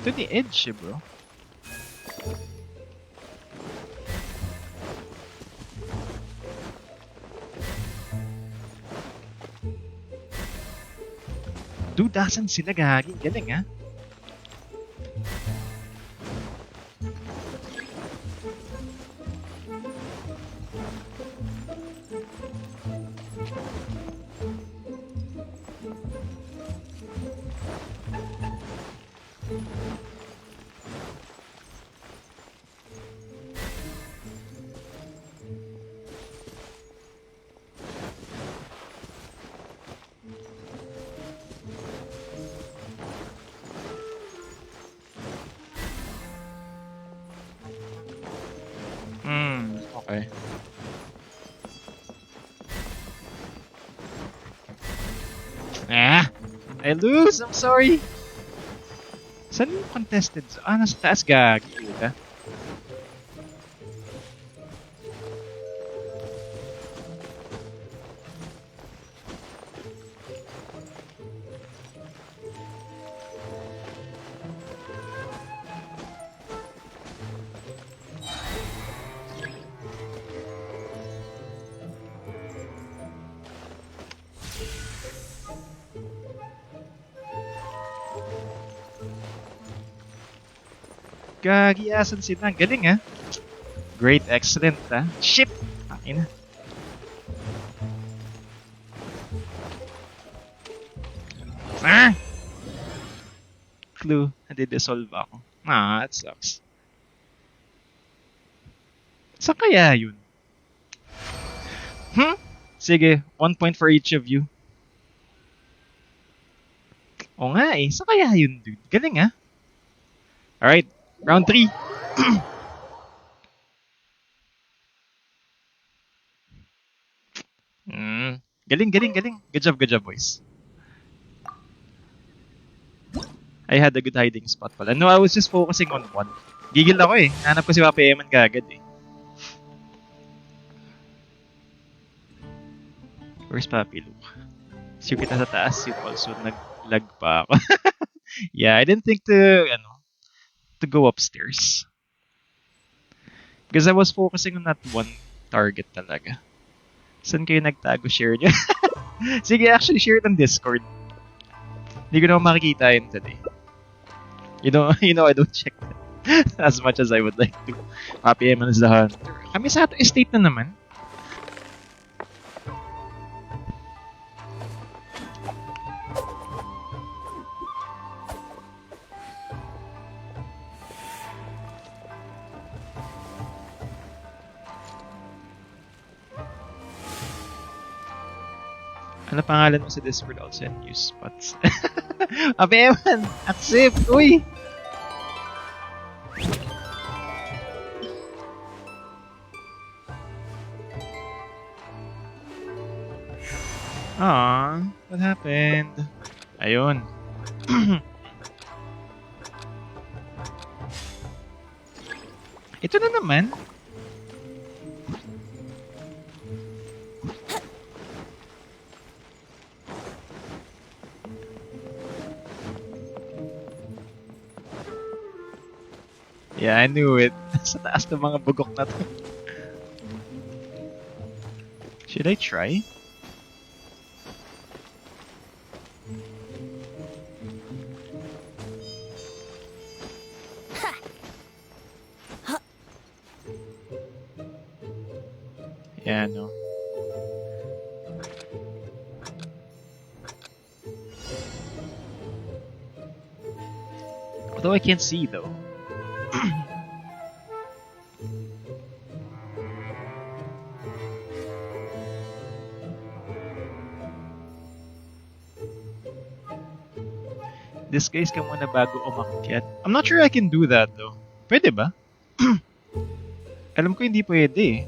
To the edge, bro. Dudasan sila, gagi. Galing, ah. Okay. Ah! I lose! I'm sorry! Saan yung contested? Ah, nasa taas, gagi. Diba? Gagi, asan sila? Ang galing, ah. Great, excellent, ah. Shit! Akin na. Ah! Clue, nade-dissolve ako. Ah, that sucks. Saan kaya yun? Sige, 1 point for each of you. O nga eh, sa kaya yun, dude? Galing ah. Alright, round 3. Galing, galing, galing. Good job, boys. I had a good hiding spot pala. No, I was just focusing on one. Gigil ako eh. Hanap ko si Papi Eman kagad eh. Where's Papi Luke? Sipit na sa taas, yun also nag-lag pa ako. Yeah, I didn't think to go upstairs. Because I was focusing on that one target talaga. Saan kayo nagtago? Share niyo? Sige, actually, share it on Discord. Hindi ko naman makikita yun today. You know, I don't check that as much as I would like to. Papi Eman is the hunter. Kami sa ato estate na naman. Ano pangalan mo sa Discord? I'll send you spots. Papi Eman! Accept! Uy! Aww, what happened? Ayun. Ito na naman. Yeah, I knew it. Sa taas ng mga bugok na to. Should I try? Yeah, no. Although I can't see though. Disguise ka muna bago umakyat. I'm not sure I can do that though. Pwede ba? Alam ko hindi pwede eh.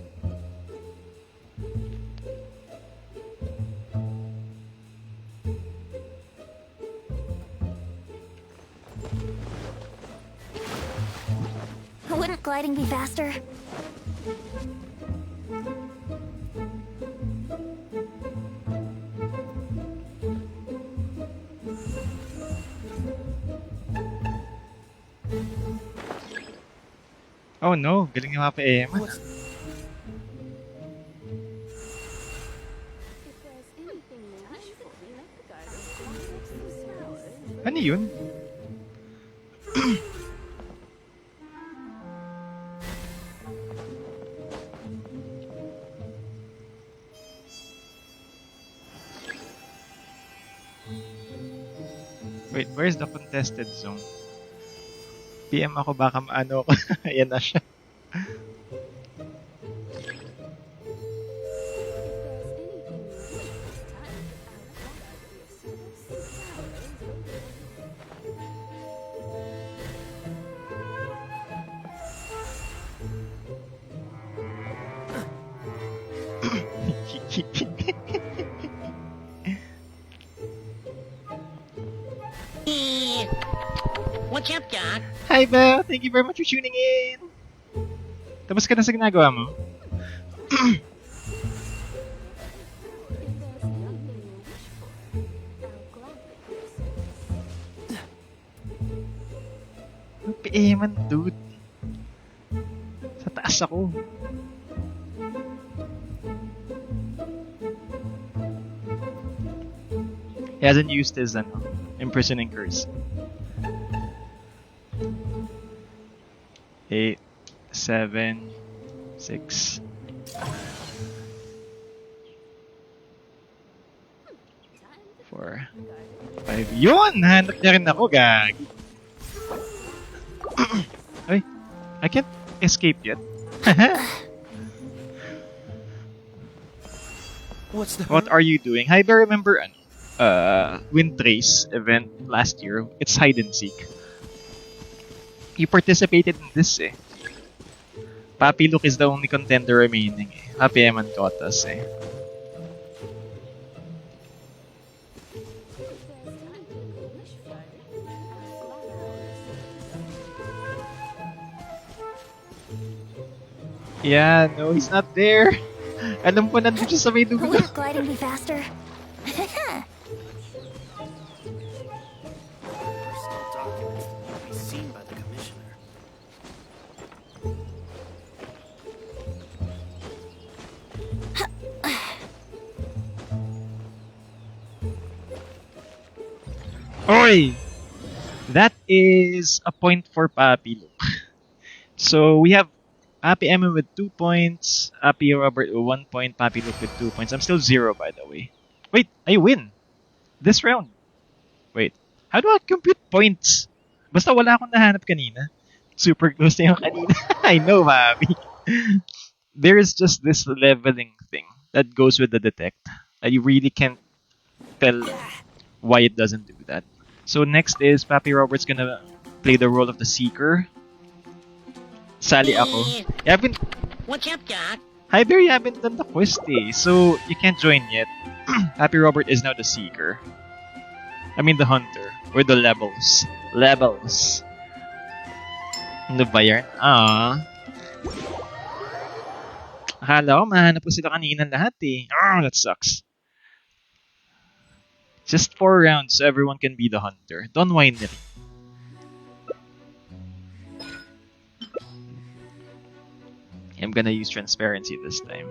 Wouldn't gliding be faster? Oh no, galing ni Papa Eman. Ano yun? Wait, where's the contested zone? PM ako baka maano ako. Ayan na siya. What's up, Doc? Hi, Belle! Thank you very much for tuning in! Tapos ka na sa ginagawa mo? PM, dude. Sa taas ako. He hasn't used his imprisoning curse. 8, 7, 6. Four, 5. Yun! Hanap niya rin ako, gag. Ay, I can't escape yet. What's the What are you doing? Hi, ba remember WINDTRACE event last year? It's hide and seek. You participated in this eh. Papi Luke is the only contender remaining eh. Happy Eman caught us eh. Yeah, no, he's not there. Alam ko nandun siya sa may dulo. Wouldn't gliding be faster? Personal documents that will be seen by the commissioner. Oi! That is a point for Papi Luke. So we have Papi Emma with 2 points, Papi Robert with 1 point, Papi Luke with 2 points. I'm still 0 by the way. Wait, I win! This round. Wait, how do I compute points? Basta wala akong nahanap kanina. Super close na yung kanina. I know, Papi. There is just this leveling thing that goes with the detect. You really can't tell why it doesn't do that. So next is Papi Robert's gonna play the role of the Seeker. Sali ako. You haven't... What's up, Doc? Hi Bear, you haven't done the quest eh, so you can't join yet. Papi Robert is now the Seeker. I mean the Hunter. Or the Levels. Levels. Ano ba yan? Akala ko mahanap ko sila kanina lahat eh. That sucks. Just 4 rounds so everyone can be the Hunter. Don't whine it. I'm gonna use transparency this time.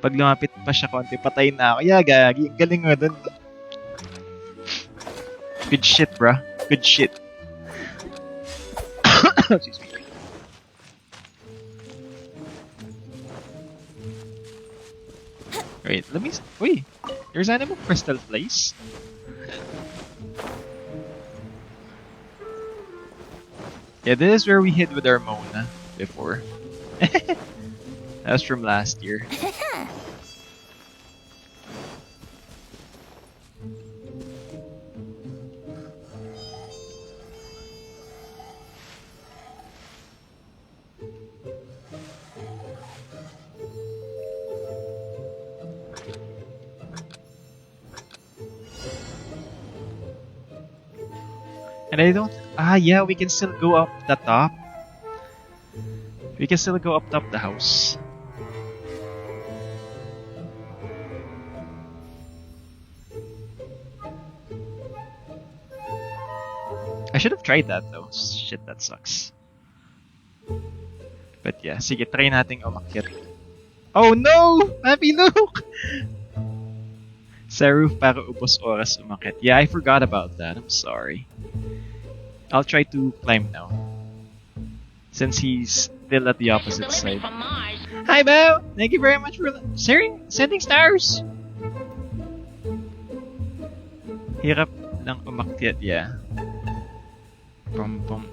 Pag lumapit pa siya konti, patay na ako. Yeah, gagi. Galing mo dun. Good shit, bruh. Good shit. Excuse me. Wait, let me... Wait. There's animal crystal place? Yeah, this is where we hid with our Mona before. That was from last year. And I don't... yeah, we can still go up the top. We can still go up top the house. I should have tried that though. Shit, that sucks. But yeah, sige, try nating umakyat. Oh no! Happy Luke! Sa roof para ubos oras umakyat. Yeah, I forgot about that. I'm sorry. I'll try to climb now. Since he's still at the opposite side. From Mars. Hi, Bo! Thank you very much for sending stars! Hirap lang umakyat, yeah. Pum pum.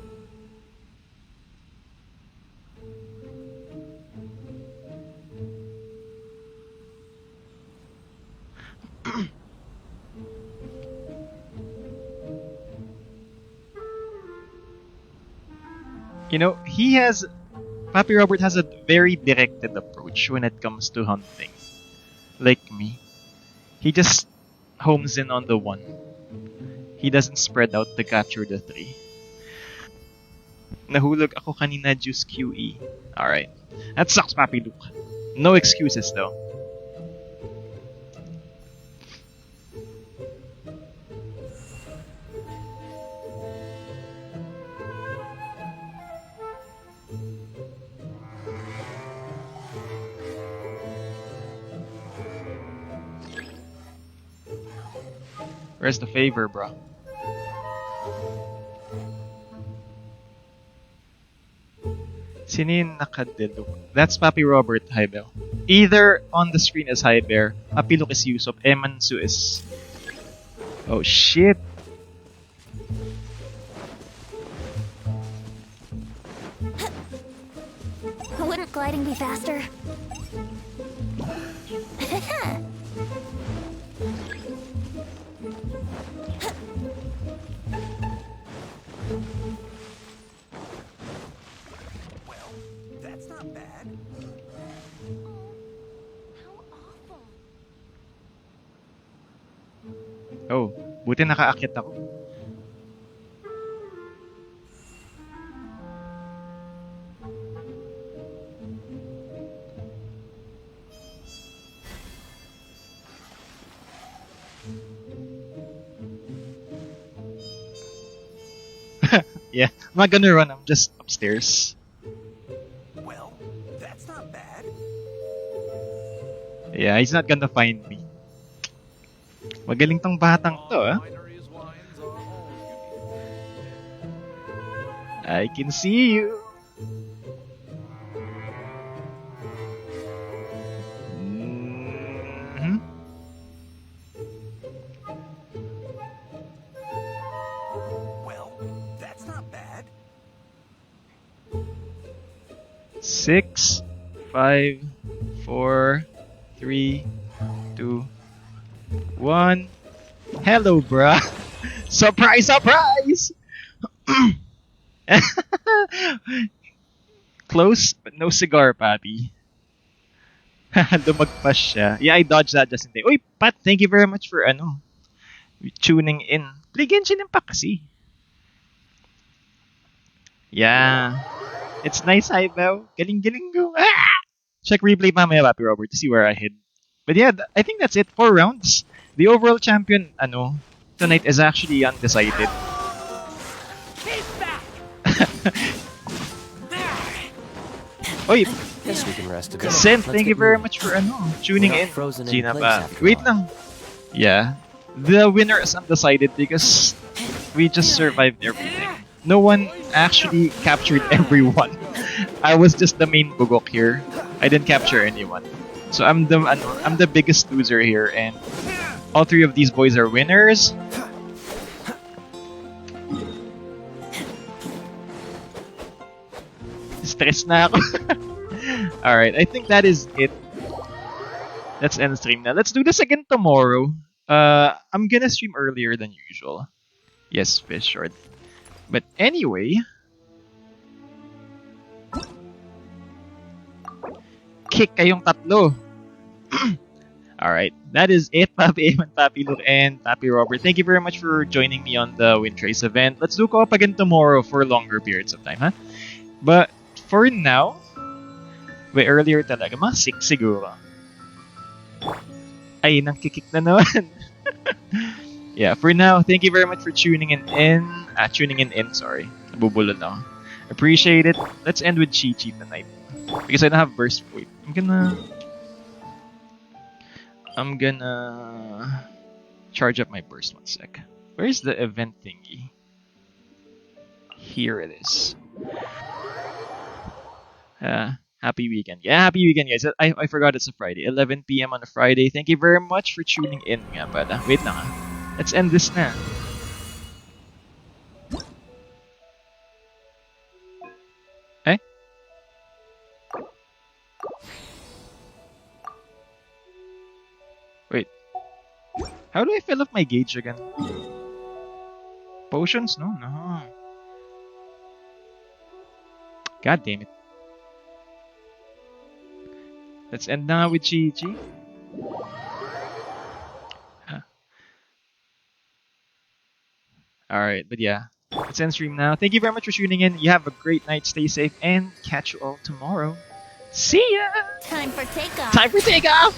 You know, Papi Robert has a very directed approach when it comes to hunting. Like me. He just homes in on the one. He doesn't spread out to capture the 3. Nahulog ako kanina, juice QE. Alright. That sucks, Papi Luke. No excuses though. Where's the favor, bro? Sino yung nakadilok? That's Papi Robert, hi Bell. Either on the screen is Hi Bear, Papi Luke is Yusuf, Emansu is... Oh shit! Wouldn't gliding be faster? Well, that's not bad. How awful. Oh, buti nakaakyat ako. Yeah, I'm not gonna run. I'm just upstairs. Well, that's not bad. Yeah, he's not gonna find me. Magaling tong batang to, ah. Wineries wines are all unique. I can see you. Mhm. Well, that's not bad. 6, 5, 4, 3, 2, 1. Hello, bruh. Surprise, surprise! Close, but no cigar, papi. Lumagpas siya. Yeah, I dodged that just in time. Uy, Pat, thank you very much for tuning in. Play Genshin Impact kasi. Yeah. It's nice, Hybo. Galing-galing go. Ah! Check replay mamaya, Papi Robert, to see where I hid. But yeah, I think that's it. 4 rounds. The overall champion, tonight is actually undecided. Oy, Guess we can rest a bit. Sim, Let's thank get you very moving. much for tuning Not in. frozen in Gina place ba? after Wait all. lang. Yeah. The winner is undecided because we just survived everything. No one actually captured everyone. I was just the main bugok here. I didn't capture anyone. So I'm the biggest loser here, and all 3 of these boys are winners. Stress na ako. Alright, I think that is it. Let's end stream now. Let's do this again tomorrow. I'm gonna stream earlier than usual. Yes, fish short. But anyway, kick kayong tatlo. Alright, that is it, Papi Eamon, Papi Luke, and Papi Robert. Thank you very much for joining me on the WINDTRACE event. Let's do co-op again tomorrow for longer periods of time, huh? But for now, way earlier talaga, mga 6 siguro. Ay, nangkikik na naman. Yeah, for now, thank you very much for tuning in. Sorry. Nabubulol na ako. Appreciate it. Let's end with Chi-Chi tonight. Because I don't have burst. Wait, I'm gonna charge up my burst 1 sec. Where's the event thingy? Here it is. Happy weekend. Yeah, happy weekend, guys. I forgot it's a Friday. 11 p.m. on a Friday. Thank you very much for tuning in. Nga pala. Wait lang. Let's end this na. Eh? Wait. How do I fill up my gauge again? Potions? No. God damn it. Let's end now with Chi-Chi. Alright, but yeah. Let's end stream now. Thank you very much for tuning in. You have a great night. Stay safe and catch you all tomorrow. See ya! Time for takeoff. Time for takeoff!